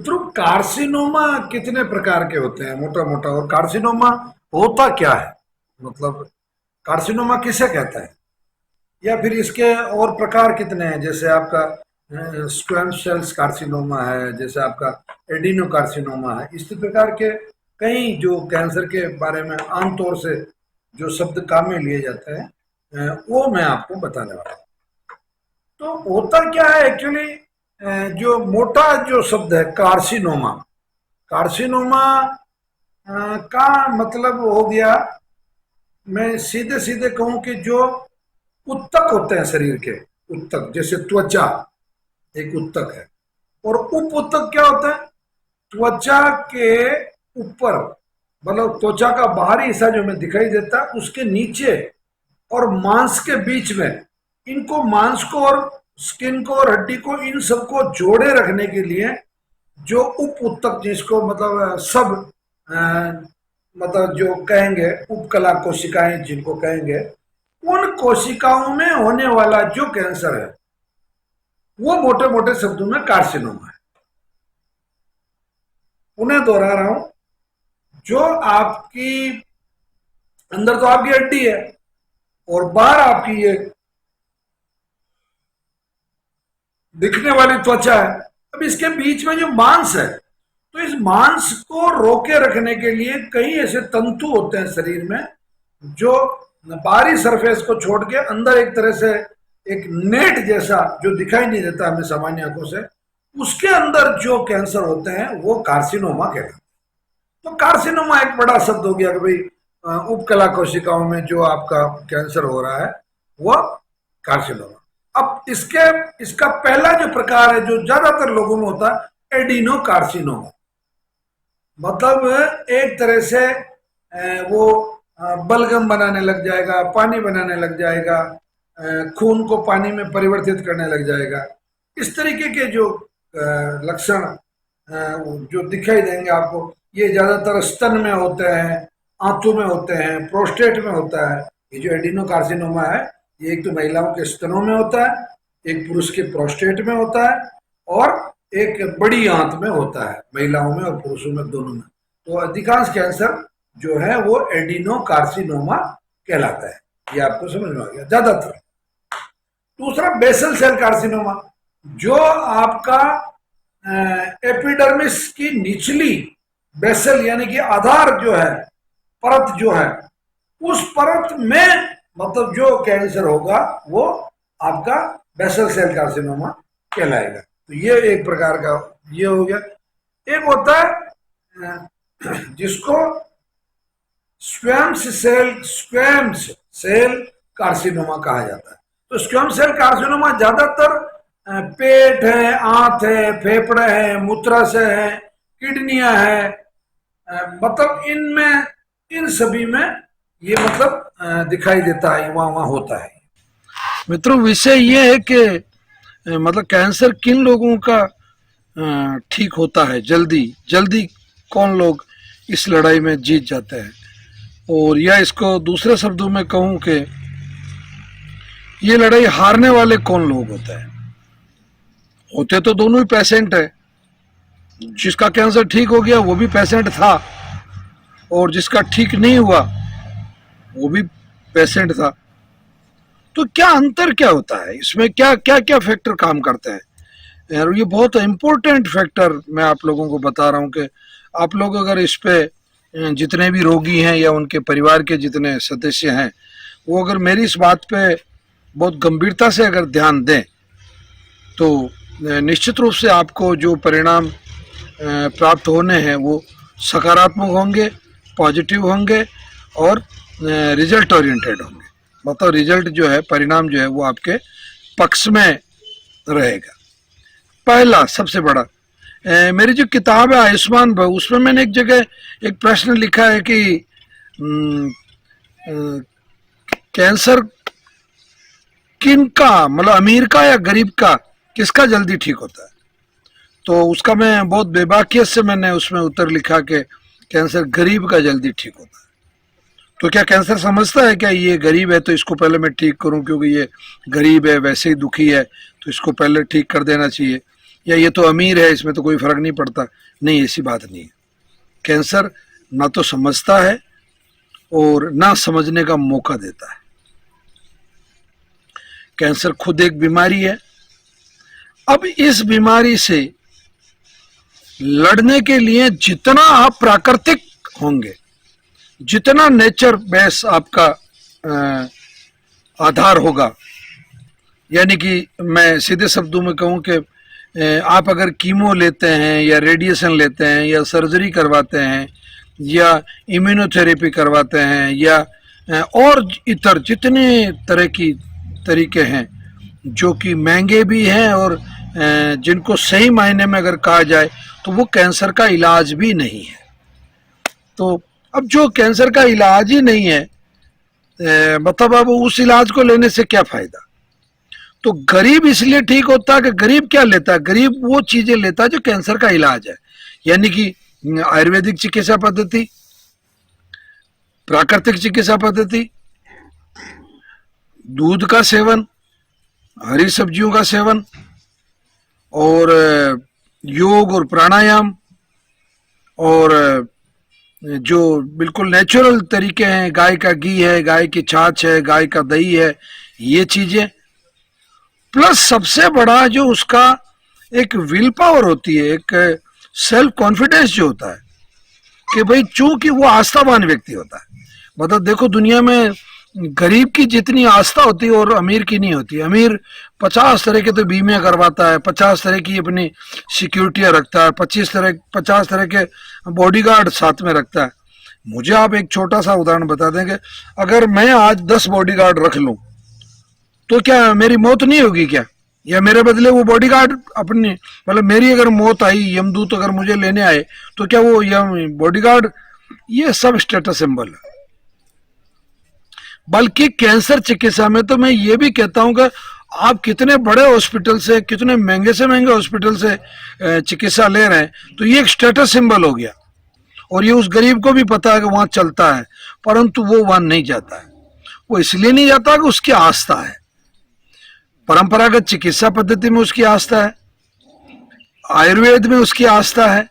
मित्रों, कार्सिनोमा कितने प्रकार के होते हैं मोटा मोटा, और कार्सिनोमा होता क्या है? मतलब कार्सिनोमा किसे कहते हैं, या फिर इसके और प्रकार कितने हैं? जैसे आपका स्क्वैमस सेल्स कार्सिनोमा है, जैसे आपका एडिनो कार्सिनोमा है। इसी प्रकार के कई जो कैंसर के बारे में आमतौर से जो शब्द काम में लिए जाते हैं, वो मैं आपको बताने वाला हूँ। तो होता क्या है एक्चुअली, जो मोटा जो शब्द है कार्सिनोमा, कार्सिनोमा का मतलब हो गया, मैं सीधे सीधे कहूं कि जो उत्तक होते हैं शरीर के, उत्तक जैसे त्वचा एक उत्तक है, और उप उत्तक क्या होता है? त्वचा के ऊपर, मतलब त्वचा का बाहरी हिस्सा जो हमें दिखाई देता है उसके नीचे और मांस के बीच में, इनको मांस को और स्किन को और हड्डी को, इन सबको जोड़े रखने के लिए जो उप उत्तक, जिसको मतलब सब मतलब जो कहेंगे उपकला कोशिकाएं जिनको कहेंगे, उन कोशिकाओं में होने वाला जो कैंसर है वो मोटे मोटे शब्दों में कार्सिनोमा है। उन्हें दोहरा रहा हूं, जो आपकी अंदर तो आपकी हड्डी है और बाहर आपकी ये दिखने वाली त्वचा है, अब इसके बीच में जो मांस है, तो इस मांस को रोके रखने के लिए कई ऐसे तंतु होते हैं शरीर में, जो बाहरी सरफेस को छोड़ के अंदर एक तरह से एक नेट जैसा जो दिखाई नहीं देता हमें सामान्य आंखों से, उसके अंदर जो कैंसर होते हैं वो कार्सिनोमा कहलाते हैं। तो कार्सिनोमा एक बड़ा शब्द हो गया कि भाई उपकला कोशिकाओं में जो आपका कैंसर हो रहा है वो कार्सिनोमा। अब इसका पहला जो प्रकार है जो ज्यादातर लोगों में होता है, एडिनो कार्सिनोमा। मतलब एक तरह से वो बलगम बनाने लग जाएगा, पानी बनाने लग जाएगा, खून को पानी में परिवर्तित करने लग जाएगा। इस तरीके के जो लक्षण जो दिखाई देंगे आपको, ये ज्यादातर स्तन में होते हैं, आंतों में होते हैं, प्रोस्टेट में होता है। ये जो एडिनो कार्सिनोमा है, ये एक तो महिलाओं के स्तनों में होता है, एक पुरुष के प्रोस्टेट में होता है, और एक बड़ी आंत में होता है, महिलाओं में और पुरुषों में दोनों में। तो अधिकांश कैंसर जो है वो एडिनो कार्सिनोमा कहलाता है। ये आपको समझ में आ गया ज्यादातर। दूसरा बेसल सेल कार्सिनोमा, जो आपका एपिडर्मिस की निचली बेसल यानी कि आधार जो है, परत जो है, उस परत में मतलब जो कैंसर होगा वो आपका बेसल सेल कार्सिनोमा कहलाएगा। तो ये एक प्रकार का ये हो गया। एक होता है जिसको स्क्वैम्स सेल कार्सिनोमा कहा जाता है। तो स्क्वैम्स सेल कार्सिनोमा ज्यादातर पेट है, आंत है, फेफड़े है, मूत्राशय है, किडनियां है, मतलब इनमें, इन सभी में ये मतलब दिखाई देता है, वहां होता है। मित्रों, विषय ये है कि मतलब कैंसर किन लोगों का ठीक होता है जल्दी जल्दी, कौन लोग इस लड़ाई में जीत जाते हैं, और या इसको दूसरे शब्दों में कहूं कि ये लड़ाई हारने वाले कौन लोग होते हैं। होते तो दोनों ही पेशेंट है, जिसका कैंसर ठीक हो गया वो भी पेशेंट था, और जिसका ठीक नहीं हुआ वो भी पेशेंट था। तो क्या अंतर क्या होता है इसमें, क्या क्या क्या फैक्टर काम करते हैं? यार ये बहुत इम्पोर्टेंट फैक्टर मैं आप लोगों को बता रहा हूँ कि आप लोग अगर इस पे, जितने भी रोगी हैं या उनके परिवार के जितने सदस्य हैं, वो अगर मेरी इस बात पे बहुत गंभीरता से अगर ध्यान दें, तो निश्चित रूप से आपको जो परिणाम प्राप्त होने हैं वो सकारात्मक होंगे, पॉजिटिव होंगे और रिजल्ट ओरिएंटेड होंगे। मतलब रिजल्ट जो है, परिणाम जो है वो आपके पक्ष में रहेगा। पहला सबसे बड़ा, मेरी जो किताब है आयुष्मान भव, उसमें मैंने एक जगह एक प्रश्न लिखा है कि कैंसर किन का, मतलब अमीर का या गरीब का, किसका जल्दी ठीक होता है? तो उसका मैं बहुत बेबाकियत से मैंने उसमें उत्तर लिखा कि कैंसर गरीब का जल्दी ठीक होता है। तो क्या कैंसर समझता है क्या ये गरीब है तो इसको पहले मैं ठीक करूं, क्योंकि ये गरीब है, वैसे ही दुखी है, तो इसको पहले ठीक कर देना चाहिए? या ये तो अमीर है इसमें तो कोई फर्क नहीं पड़ता, नहीं, ऐसी बात नहीं है। कैंसर ना तो समझता है और ना समझने का मौका देता है। कैंसर खुद एक बीमारी है। अब इस बीमारी से लड़ने के लिए जितना आप प्राकृतिक होंगे, जितना नेचर बेस आपका आधार होगा, यानी कि मैं सीधे शब्दों में कहूं कि आप अगर कीमो लेते हैं या रेडिएशन लेते हैं या सर्जरी करवाते हैं या इम्यूनोथेरेपी करवाते हैं या और इतर जितने तरह की तरीके हैं जो कि महंगे भी हैं और जिनको सही मायने में अगर कहा जाए तो वो कैंसर का इलाज भी नहीं है। तो अब जो कैंसर का इलाज ही नहीं है, मतलब अब उस इलाज को लेने से क्या फायदा। तो गरीब इसलिए ठीक होता है कि गरीब क्या लेता है, गरीब वो चीजें लेता है जो कैंसर का इलाज है, यानी कि आयुर्वेदिक चिकित्सा पद्धति, प्राकृतिक चिकित्सा पद्धति, दूध का सेवन, हरी सब्जियों का सेवन और योग और प्राणायाम और जो बिल्कुल नेचुरल तरीके हैं, गाय का घी है, गाय की छाछ है, गाय का दही है, ये चीजें, प्लस सबसे बड़ा जो उसका एक विल पावर होती है, एक सेल्फ कॉन्फिडेंस जो होता है कि भाई चूंकि वो आस्थावान व्यक्ति होता है। मतलब देखो दुनिया में गरीब की जितनी आस्था होती है और अमीर की नहीं होती। अमीर 50 तरह के तो बीमे करवाता है, 50 तरह की अपनी सिक्योरिटियां रखता है, 50 तरह के बॉडीगार्ड साथ में रखता है। मुझे आप एक छोटा सा उदाहरण बता देंगे, अगर मैं आज 10 बॉडीगार्ड रख लूं तो क्या मेरी मौत नहीं होगी क्या, या मेरे बदले वो बॉडीगार्ड अपनी, मतलब मेरी अगर मौत आई, यमदूत अगर मुझे लेने आए तो क्या वो बॉडीगार्ड, ये सब स्टेटस सिंबल है। बल्कि कैंसर चिकित्सा में तो मैं ये भी कहता हूं कि आप कितने बड़े हॉस्पिटल से, कितने महंगे से महंगे हॉस्पिटल से चिकित्सा ले रहे हैं, तो ये एक स्टेटस सिंबल हो गया और ये उस गरीब को भी पता है कि वहां चलता है, परंतु वो वहां नहीं जाता है। वो इसलिए नहीं जाता कि उसकी आस्था है, परंपरागत चिकित्सा पद्धति में उसकी आस्था है, आयुर्वेद में उसकी आस्था है,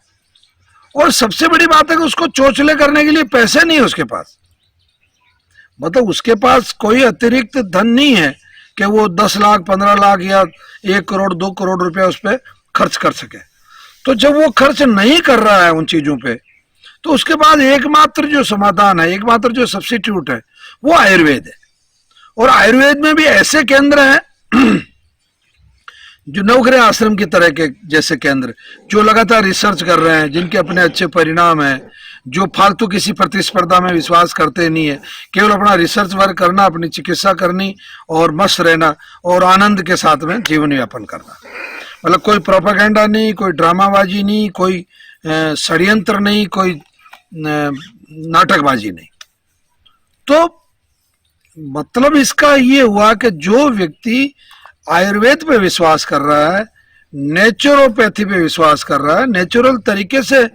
और सबसे बड़ी बात है कि उसको चोचले करने के लिए पैसे नहीं है उसके पास। मतलब उसके पास कोई अतिरिक्त धन नहीं है कि वो 10 लाख 15 लाख या 1 करोड़ 2 करोड़ रुपया उस पर खर्च कर सके। तो जब वो खर्च नहीं कर रहा है उन चीजों पे, तो उसके बाद एकमात्र जो समाधान है, एकमात्र जो सब्स्टिट्यूट है, वो आयुर्वेद है। और आयुर्वेद में भी ऐसे केंद्र हैं जो नवग्रह आश्रम की तरह के जैसे केंद्र, जो लगातार रिसर्च कर रहे हैं, जिनके अपने अच्छे परिणाम हैं, जो फालतू किसी प्रतिस्पर्धा में विश्वास करते नहीं है, केवल अपना रिसर्च वर्क करना, अपनी चिकित्सा करनी और मस्त रहना और आनंद के साथ में जीवन यापन करना। मतलब कोई प्रोपेगेंडा नहीं, कोई ड्रामाबाजी नहीं, कोई षड्यंत्र नहीं, कोई नाटकबाजी नहीं। तो मतलब इसका ये हुआ कि जो व्यक्ति आयुर्वेद पे विश्वास कर रहा है, नेचुरोपैथी पे विश्वास कर रहा है, नेचुरल तरीके से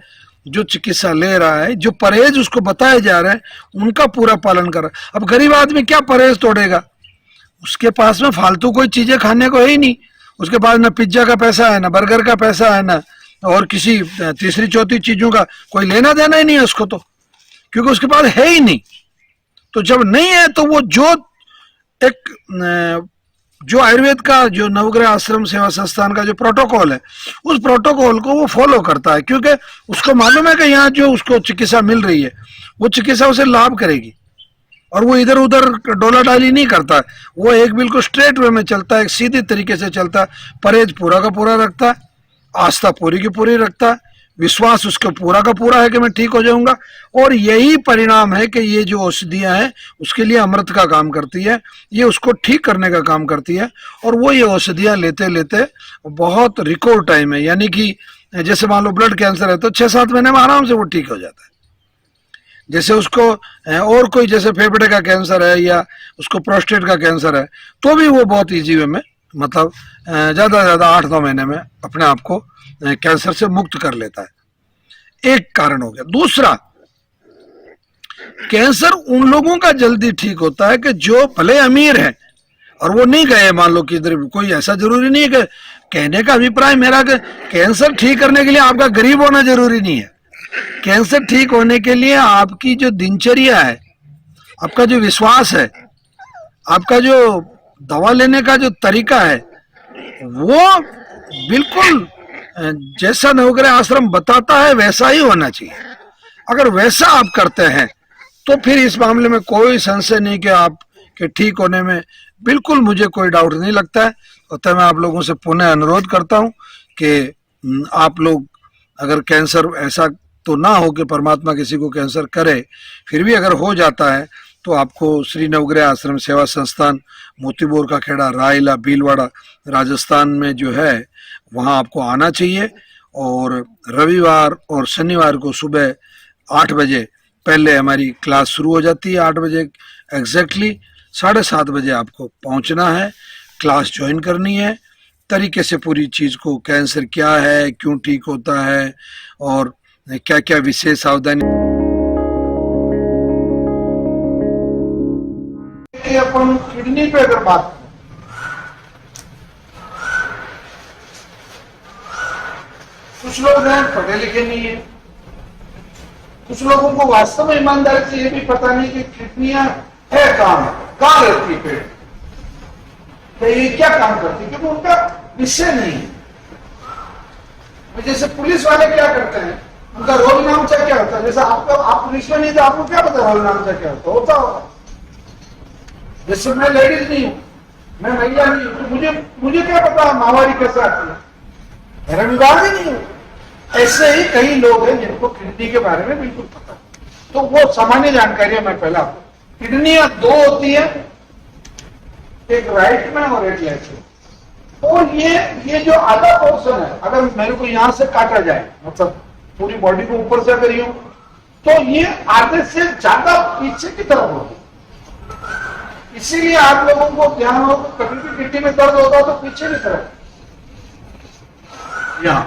जो चिकित्सा ले रहा है, जो परहेज उसको बताए जा रहे हैं उनका पूरा पालन कर रहा है। अब गरीब आदमी क्या परहेज तोड़ेगा, उसके पास में फालतू कोई चीजें खाने को है ही नहीं, उसके पास ना पिज्जा का पैसा है, ना बर्गर का पैसा है, ना और किसी तीसरी चौथी चीजों का कोई लेना देना ही नहीं है उसको, तो क्योंकि उसके पास है ही नहीं। तो जब नहीं है तो वो जो आयुर्वेद का, जो नवग्रह आश्रम सेवा संस्थान का जो प्रोटोकॉल है, उस प्रोटोकॉल को वो फॉलो करता है, क्योंकि उसको मालूम है कि यहाँ जो उसको चिकित्सा मिल रही है वो चिकित्सा उसे लाभ करेगी, और वो इधर उधर डोला डाली नहीं करता है। वो एक बिल्कुल स्ट्रेट वे में चलता है, एक सीधी तरीके से चलता है, परहेज पूरा का पूरा रखता है, आस्था पूरी की पूरी रखता है, विश्वास उसका पूरा का पूरा है कि मैं ठीक हो जाऊंगा। और यही परिणाम है कि ये जो औषधियां हैं उसके लिए अमृत का काम करती है, ये उसको ठीक करने का काम करती है। और वो ये औषधियां लेते लेते बहुत रिकॉर्ड टाइम है, यानी कि जैसे मान लो ब्लड कैंसर है तो 6-7 महीने में आराम से वो ठीक हो जाता है। जैसे उसको और कोई जैसे फेफड़े का कैंसर है या उसको प्रोस्टेट का कैंसर है, तो भी वो बहुत ईजी वे में, मतलब ज्यादा से ज्यादा 8-9 महीने में अपने आप को कैंसर से मुक्त कर लेता है। एक कारण हो गया। दूसरा, कैंसर उन लोगों का जल्दी ठीक होता है कि जो भले अमीर हैं और वो नहीं गए, मान लो कि इधर कोई ऐसा जरूरी नहीं है कि कहने का अभिप्राय मेरा कि कैंसर ठीक करने के लिए आपका गरीब होना जरूरी नहीं है। कैंसर ठीक होने के लिए आपकी जो दिनचर्या है, आपका जो विश्वास है, आपका जो दवा लेने का जो तरीका है, वो बिल्कुल जैसा नवग्रह आश्रम बताता है वैसा ही होना चाहिए। अगर वैसा आप करते हैं तो फिर इस मामले में कोई संशय नहीं कि आप के ठीक होने में बिल्कुल मुझे कोई डाउट नहीं लगता है। तो मैं आप लोगों से पुनः अनुरोध करता हूं कि आप लोग अगर कैंसर, ऐसा तो ना हो कि परमात्मा किसी को कैंसर करे, फिर भी अगर हो जाता है तो आपको श्री नवग्रह आश्रम सेवा संस्थान मोतीबोर का खेड़ा, रायला, भीलवाड़ा, राजस्थान में जो है वहाँ आपको आना चाहिए। और रविवार और शनिवार को सुबह 8 बजे पहले हमारी क्लास शुरू हो जाती है। 8 बजे एग्जैक्टली, 7:30 बजे आपको पहुंचना है, क्लास ज्वाइन करनी है, तरीके से पूरी चीज को, कैंसर क्या है, क्यों ठीक होता है और क्या क्या विशेष सावधानी। अपन किडनी पे अगर बात करें, कुछ लोग हैं पढ़े लिखे नहीं है, कुछ लोगों को वास्तव में ईमानदारी से ये भी पता नहीं कि किडनियां है कहां रहती है पेट, तो ये क्या काम करती है, क्योंकि उनका विषय नहीं है। जैसे पुलिस वाले क्या करते हैं, उनका रोल नामचा क्या होता है, जैसे आपका, आप पुलिस में नहीं तो आपको क्या पता रोल नामचा क्या होता होगा। जैसे मैं लेडीज नहीं हूं, मैं महिला नहीं हूं, तो मुझे क्या पता माहवारी कैसे आती है, मेरा विभाग ही नहीं हूं। ऐसे ही कई लोग हैं जिनको किडनी के बारे में बिल्कुल पता है। तो वो सामान्य जानकारी है। मैं पहला आपको, किडनियां 2 होती है, एक राइट में और एक लेफ्ट में। और ये जो आधा पोर्शन है, अगर मेरे को यहां से काटा जाए, मतलब पूरी बॉडी को ऊपर से करियो, तो ये आधे से ज्यादा पीछे की तरफ होगी। इसीलिए आप लोगों को ध्यान हो, कभी भी किडनी में दर्द होता तो पीछे की तरफ, यहां,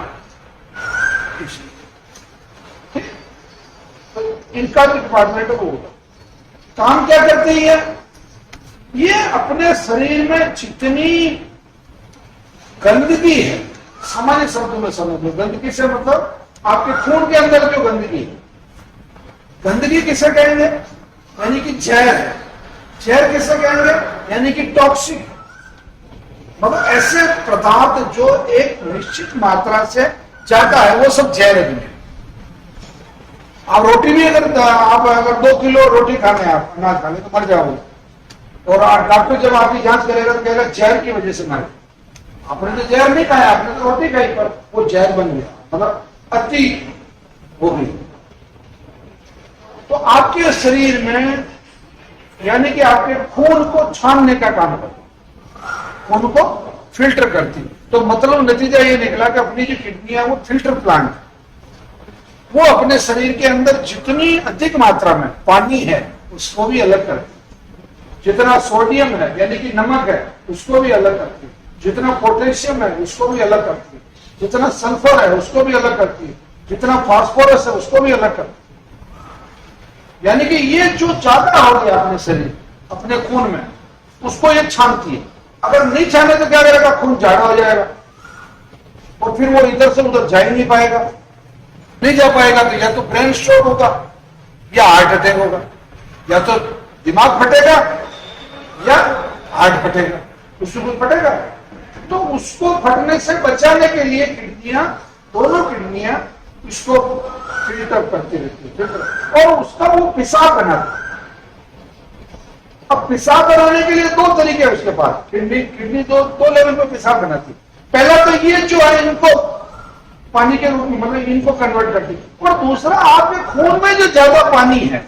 तो इनका जो डिपार्टमेंट है वो होगा। काम क्या करती है, ये अपने शरीर में जितनी गंदगी है, सामान्य शब्दों में समझ लो, गंदगी से मतलब आपके खून के अंदर जो गंदगी है, गंदगी किसे कहेंगे, यानी कि जहर है। जहर किसे कहेंगे, यानी कि टॉक्सिक, मतलब ऐसे पदार्थ जो एक निश्चित मात्रा से ज्यादा है, वो सब जहर है। आप रोटी भी अगर 2 किलो रोटी खाने, आप अनाज खाने तो मर जाओगे, और डॉक्टर जब आपकी जांच करेगा तो कहेगा जहर की वजह से मर। आपने तो जहर नहीं खाया, आपने तो रोटी खाई, पर वो जहर बन गया, मतलब अति हो गई। तो आपके शरीर में, यानी कि आपके खून को छानने का काम करती, खून को फिल्टर करती। तो मतलब नतीजा ये निकला कि अपनी जो किडनी है वो फिल्टर प्लांट, वो अपने शरीर के अंदर जितनी अधिक मात्रा में पानी है उसको भी अलग करती, जितना सोडियम है यानी कि नमक है उसको भी अलग करती, जितना पोटेशियम है उसको भी अलग करती, जितना सल्फर है उसको भी अलग करती है, जितना फास्फोरस है उसको भी अलग करती। यानी कि ये जो ज्यादा हो गया अपने शरीर, अपने खून में, उसको ये छानती है। अगर नहीं छाने तो क्या करेगा, खून जाड़ा हो जाएगा और फिर वो इधर से उधर जा ही नहीं पाएगा। नहीं जा पाएगा तो या तो ब्रेन स्ट्रोक होगा, या हार्ट अटैक होगा, या तो दिमाग फटेगा या हार्ट फटेगा, उससे कुछ फटेगा। तो उसको फटने से बचाने के लिए किडनियां, दोनों किडनियां इसको फिल्टर करती रहती है, और उसका वो पेशाब बनाती है। अब पेशाब बनाने के लिए 2 तरीके हैं उसके पास, किडनी दो लेवल पे पेशाब बनाती है। पहला तो ये जो है इनको पानी के रूप में, मतलब इनको कन्वर्ट करती है, और दूसरा आपके खून में जो ज्यादा पानी है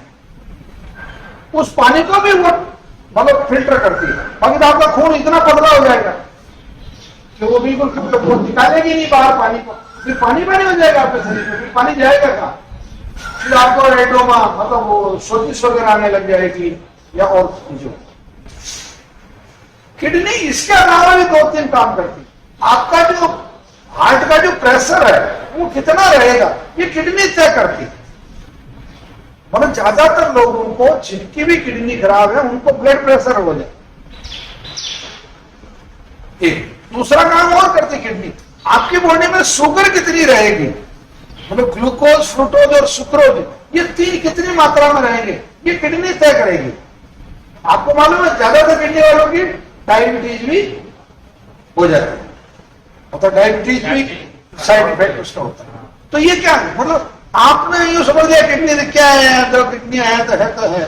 उस पानी को भी वो मतलब फिल्टर करती है। बाकी तो आपका खून इतना पतला हो जाएगा कि वो बिल्कुल वो निकालेगी नहीं बाहर पानी को, फिर पानी पानी हो जाएगा आपके शरीर में, फिर पानी जाएगा कहाँ, फिर आपको एडोमा, मतलब वो सोजिश वगैरह आने लग जाएगी, या और चीजों। किडनी इसके अलावा भी 2-3 काम करती। आपका जो हार्ट का जो प्रेशर है वो कितना रहेगा ये किडनी तय करती। मतलब ज्यादातर लोगों को जिनकी भी किडनी खराब है उनको ब्लड प्रेशर हो जाए। दूसरा काम और करती किडनी, आपकी बॉडी में शुगर कितनी रहेगी, मतलब ग्लूकोज, फ्रुक्टोज और सुक्रोज, ये तीन कितनी मात्रा में रहेंगे, ये किडनी तय करेगी। आपको मालूम है ज्यादातर किडनी वालों की डायबिटीज भी हो जाती है, मतलब डायबिटीज भी साइड इफेक्ट उसका होता है। तो ये क्या है, मतलब आपने यूं समझ लिया किडनी से क्या है, जब किडनी है तो है,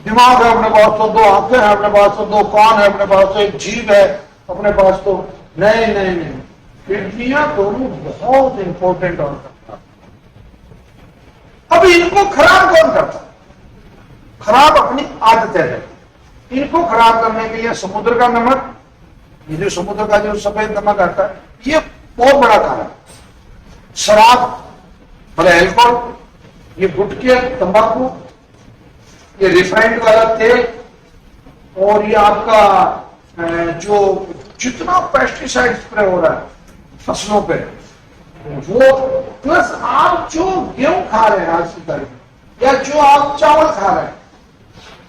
दिमाग है अपने पास तो, दो आंखें हैं अपने पास तो, दो कान है अपने पास तो, एक जीभ है अपने पास तो, नहीं नहीं नहीं, किडनियां दोनों बहुत इंपॉर्टेंट और अब इनको खराब कौन करता, खराब अपनी आदतें है। इनको खराब करने के लिए समुद्र का नमक, ये जो समुद्र का जो सफेद नमक आता है, ये बहुत बड़ा कारण। शराब मतलब एल्कोहल, ये गुटखे, तंबाकू, ये रिफाइंड वाला तेल, और ये आपका जो जितना पेस्टिसाइड स्प्रे हो रहा है फसलों पे वो, प्लस आप जो गेहूं खा रहे हैं आज की तारीख में, या जो आप चावल खा रहे हैं,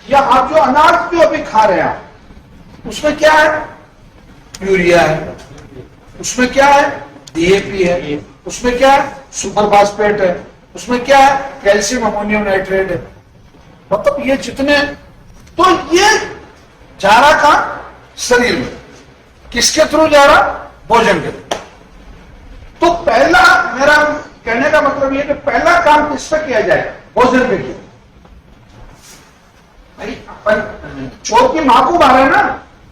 या आप जो अनाज जो अभी खा रहे हैं, उसमें क्या है, यूरिया है, उसमें क्या है, डीएपी है, उसमें क्या है, सुपर फास्फेट है, उसमें क्या है, कैल्शियम अमोनियम नाइट्रेट है। मतलब ये जितने, तो ये जा रहा कहां, शरीर में, किसके थ्रू जा रहा, भोजन के थ्रू। तो पहला मेरा कहने का मतलब ये कि पहला काम किस पे किया जाए, भोजन पे किया। अपन चोर की मां को मारे ना,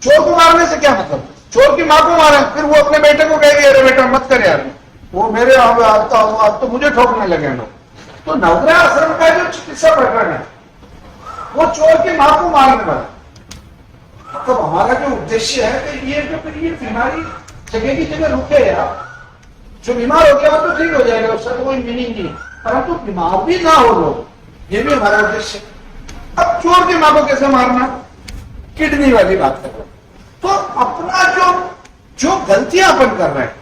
चोर को मारने से क्या मतलब, चोर की मां को मारे फिर वो अपने बेटे को कहेगी अरे बेटा मत कर यार, वो मेरे अब तो मुझे ठोकने लगे लोग। तो नवग्रह आश्रम का जो चिकित्सा प्रकरण है वो चोर की मां को मारने वाला, मतलब हमारा जो उद्देश्य है कि ये जो फिर ये बीमारी जगह की जगह रुके यार, जो बीमार हो गया वो तो ठीक हो जाएगा, उसका तो कोई मीनिंग नहीं है, परंतु बीमार भी ना हो लोग, ये भी हमारा उद्देश्य। अब चोर की मां को कैसे मारना, किडनी वाली बात कर रहे हैं। तो अपना जो गलतियां अपन कर रहे हैं,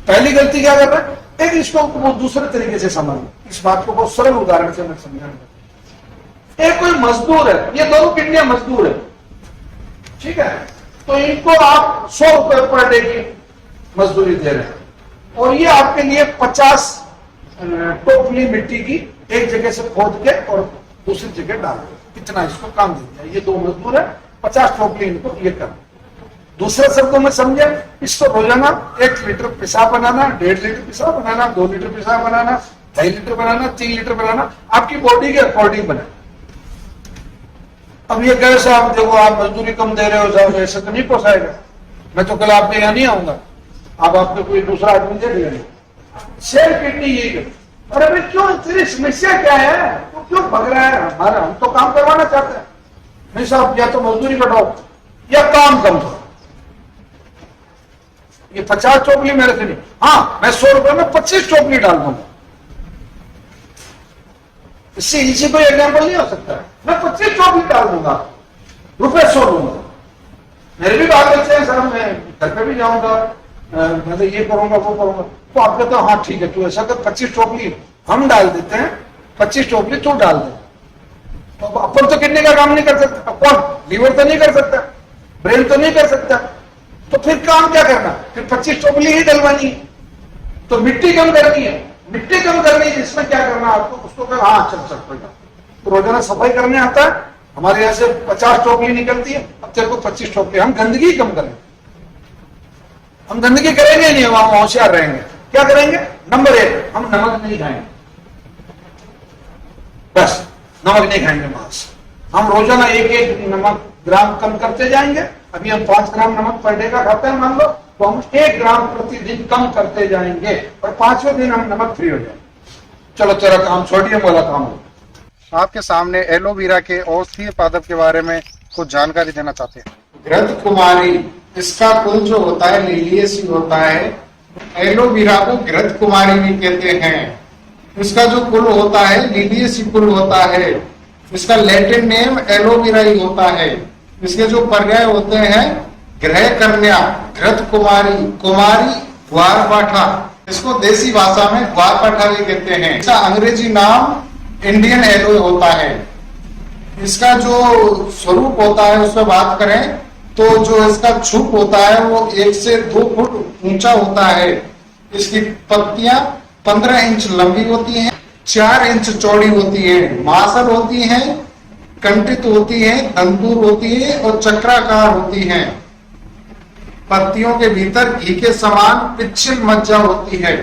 पहली गलती क्या कर रहे हैं, एक इसको वो दूसरे तरीके से समझ, इस बात को बहुत सरल उदाहरण से मैं समझाऊंगा। एक कोई मजदूर है, ये दोनों किडनियां मजदूर है, ठीक है, तो इनको आप 100 रुपए पर डे की मजदूरी दे रहे हैं, और ये आपके लिए 50 टोकरी मिट्टी की एक जगह से खोद के और दूसरी जगह डाल दो, कितना इसको काम देता है, ये 2 मजदूर है, 50 टोकरी इनको ये करना। दूसरे शब्दों में समझे, इसको रोजाना 1 लीटर पेशाब बनाना, 1.5 लीटर पेशाब बनाना, 2 लीटर पेशाब बनाना, 2.5 लीटर बनाना, 3 लीटर बनाना, आपकी बॉडी के अकॉर्डिंग बना। अब ये कहे साहब देखो आप मजदूरी कम दे रहे हो साहब, ऐसे तो नहीं पोसाएगा, मैं तो कल आपके यहाँ नहीं आऊंगा, आप आपको कोई दूसरा आदमी दे देगा। सेल किडनी यही है, अरे भाई क्यों, तेरी समस्या क्या है, तो क्यों भग रहा है, हमारा हम तो काम करवाना चाहते हैं। नहीं साहब या तो मजदूरी बढ़ाओ या काम कम करो, ये 50 टोकरी मेरे से नहीं, हाँ मैं 100 रुपए में 25 टोकरी डाल दूंगा, इससे इसी कोई एग्जाम्पल नहीं हो सकता है, मैं 25 टोकरी डाल दूंगा, रुपए 100 लूंगा। मेरे भी बात बच्चे हैं सर, मैं घर पे भी जाऊंगा, मैं तो ये करूंगा वो करूंगा, तो आप कहते हो हाँ ठीक है तू ऐसा कर, 25 टोकरी हम डाल देते हैं, 25 टोकरी तू डाल दे। तो अपन तो किडनी का काम नहीं कर सकता, कौन, लीवर तो नहीं कर सकता, ब्रेन तो नहीं कर सकता, तो फिर काम क्या करना, फिर 25 टोकरी ही डलवानी है। तो मिट्टी कम करनी है, मिट्टी कम करनी है, इसमें क्या करना आपको, उसको कर हाँ चल सकता, तो रोजाना सफाई करने आता है, हमारे यहाँ से 50 टोकरी निकलती है, अब तेरे को 25 टोकरी, हम गंदगी कम करेंगे, हम गंदगी करेंगे नहीं, हम होशियार रहेंगे। क्या करेंगे, नंबर 1 हम नमक नहीं खाएंगे, बस नमक नहीं खाएंगे मांस, हम रोजाना 1 नमक ग्राम कम करते जाएंगे। अभी हम 5 ग्राम नमक पर डे का खाते हैं मान लो, तो हम 1 ग्राम प्रतिदिन कम करते जाएंगे, और 5वें दिन हम नमक फ्री हो जाएंगे। चलो तेरा काम सोडियम वाला काम हो। आपके सामने एलोवेरा के औषधीय पादप के बारे में कुछ जानकारी देना चाहते हैं। घृत कुमारी, इसका कुल जो होता है लिलियेसी होता है, एलोवेरा को घृत कुमारी भी कहते हैं। इसका जो कुल होता है लिलियेसी कुल होता है, इसका लैटिन नेम एलोवेरा ही होता है। इसके जो पर्याय होते हैं ग्रह कन्या, घृत कुमारी, कुमारी, ग्वारपाठा, इसको देसी भाषा में ग्वारपाठा भी कहते हैं। इसका अंग्रेजी नाम इंडियन एलोए होता है। इसका जो स्वरूप होता है उसमें बात करें तो जो इसका छुप होता है वो 1 से 2 फुट ऊंचा होता है। इसकी पत्तियां 15 इंच लंबी होती हैं, 4 इंच चौड़ी होती हैं, मांसल होती हैं, कंटित होती हैं, तंतुर होती है और चक्राकार होती हैं। पत्तियों के भीतर घी के समान पिच्छल मज्जा होती है।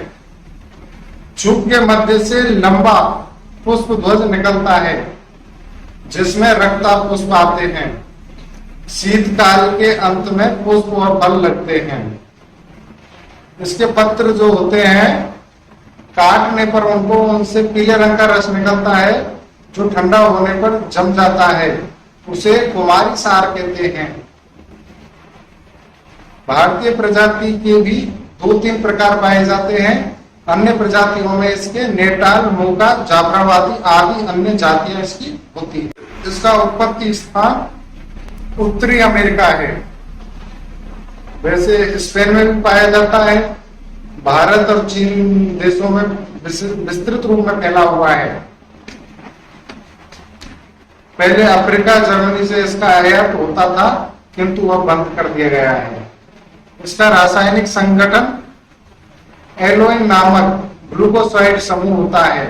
छुप के मध्य से लंबा पुष्प ध्वज निकलता है जिसमें रक्ता पुष्प आते हैं। शीतकाल के अंत में पुष्प और फल लगते हैं। इसके पत्र जो होते हैं काटने पर उनसे पीले रंग का रस निकलता है जो ठंडा होने पर जम जाता है, उसे कुमारी सार कहते हैं। भारतीय प्रजाति के भी 2-3 प्रकार पाए जाते हैं। अन्य प्रजातियों में इसके नेटाल, मोका, जाफराबादी आदि अन्य जातियां इसकी होती है। इसका उत्पत्ति स्थान उत्तरी अमेरिका है। वैसे स्पेन में भी पाया जाता है। भारत और चीन देशों में विस्तृत रूप में फैला हुआ है। पहले अफ्रीका, जर्मनी से इसका आयात होता था किंतु अब बंद कर दिया गया है। इसका रासायनिक संगठन एलोइन नामक ग्लूकोसाइड समूह होता है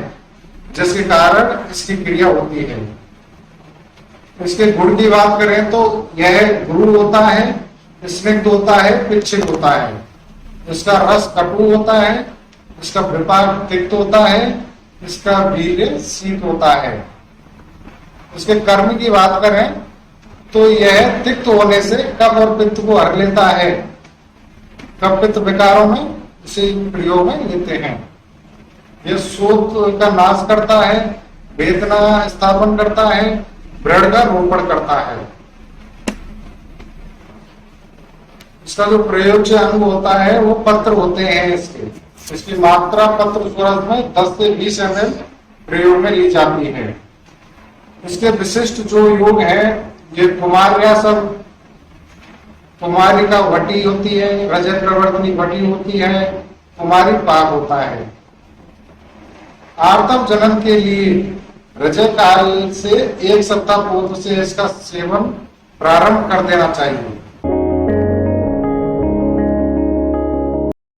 जिसके कारण इसकी क्रिया होती है। इसके गुण की बात करें तो यह गुरु होता है, स्निग्ध होता है, पिच्छिल होता है। इसका रस कटु होता है, इसका विपाक तिक्त होता है, इसका वीर्य शीत होता है। इसके कर्म की बात करें तो यह तिक्त होने से कफ और पित्त को हर लेता है। कफ पित्त विकारों में इसे प्रयोग में लेते हैं। यह शोथ का नाश करता है, वेदना स्थापन करता है, ब्लड का रोपण करता है। इसका जो प्रयोज्य अंग होता है वो पत्र होते हैं। इसकी मात्रा पत्र स्वरस में 10 से 20 ml प्रयोग में ली जाती है। इसके विशिष्ट जो योग है ये कुमार्यासन, कुमारी का वटी होती है, रजत प्रवर्तनी वटी होती है, कुमारी पाक होता है। आर्तव जनन के लिए रजत काल से 1 सप्ताह पूर्व से इसका सेवन प्रारंभ कर देना चाहिए।